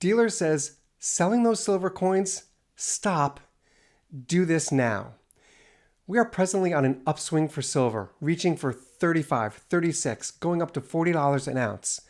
Dealer says, selling those silver coins, stop, do this now. We are presently on an upswing for silver, reaching for 35, 36, going up to $40 an ounce.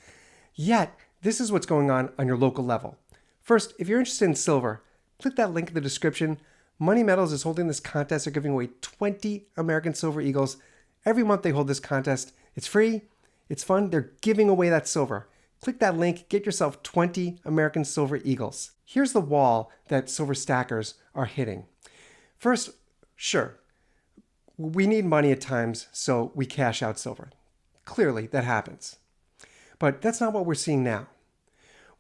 Yet, this is what's going on your local level. First, if you're interested in silver, click that link in the description. Money Metals is holding this contest. They're giving away 20 American Silver Eagles. Every month they hold this contest. It's free. It's fun. They're giving away that silver. Click that link. Get yourself 20 American Silver Eagles. Here's the wall that silver stackers are hitting. First, sure, we need money at times, so we cash out silver. Clearly, that happens. But that's not what we're seeing now.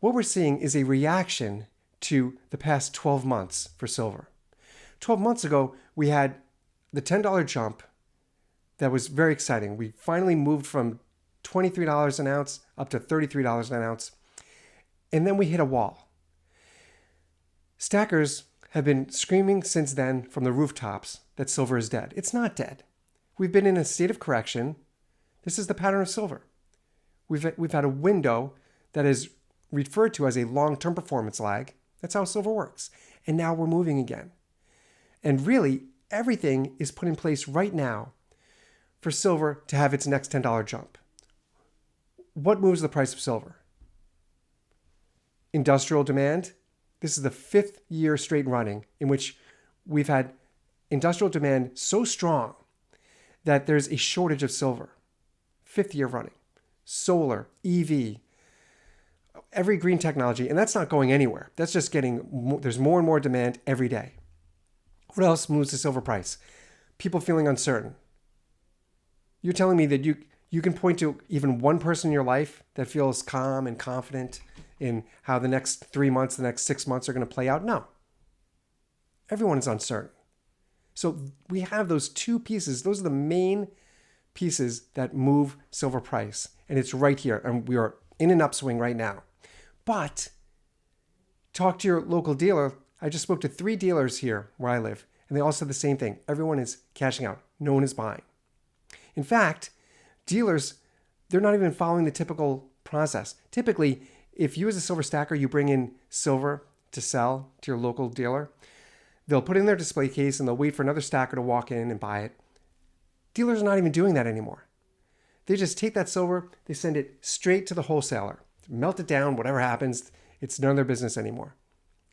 What we're seeing is a reaction to the past 12 months for silver. 12 months ago, we had the $10 jump that was very exciting. We finally moved from $23 an ounce up to $33 an ounce. And then we hit a wall. Stackers have been screaming since then from the rooftops that silver is dead. It's not dead. We've been in a state of correction. This is the pattern of silver. We've had a window that is referred to as a long-term performance lag. That's how silver works. And now we're moving again. And really, everything is put in place right now for silver to have its next $10 jump. What moves the price of silver? Industrial demand. This is the 5th year straight running in which we've had industrial demand so strong that there's a shortage of silver. 5th year running. Solar, EV, every green technology, and that's not going anywhere. That's just there's more and more demand every day. What else moves the silver price? People feeling uncertain. You're telling me that you can point to even one person in your life that feels calm and confident in how the next 3 months, the next 6 months are going to play out? No. Everyone is uncertain. So we have those two pieces. Those are the main pieces that move silver price. And it's right here. And we are in an upswing right now. But talk to your local dealer. I just spoke to 3 dealers here where I live. And they all said the same thing. Everyone is cashing out. No one is buying. In fact, dealers, they're not even following the typical process. Typically, if you as a silver stacker, you bring in silver to sell to your local dealer, they'll put it in their display case and they'll wait for another stacker to walk in and buy it. Dealers are not even doing that anymore. They just take that silver, they send it straight to the wholesaler, melt it down, whatever happens, it's none of their business anymore.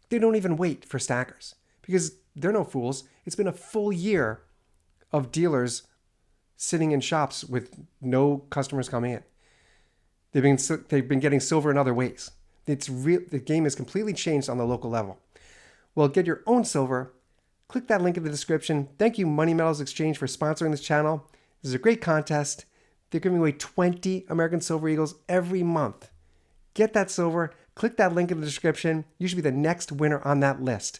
They don't even wait for stackers because they're no fools. It's been a full year of dealers sitting in shops with no customers coming in. They've been getting silver in other ways. The game has completely changed on the local level. Well, get your own silver. Click that link in the description. Thank you, Money Metals Exchange, for sponsoring this channel. This is a great contest. They're giving away 20 American Silver Eagles every month. Get that silver. Click that link in the description. You should be the next winner on that list.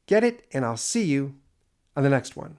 Get it, and I'll see you on the next one.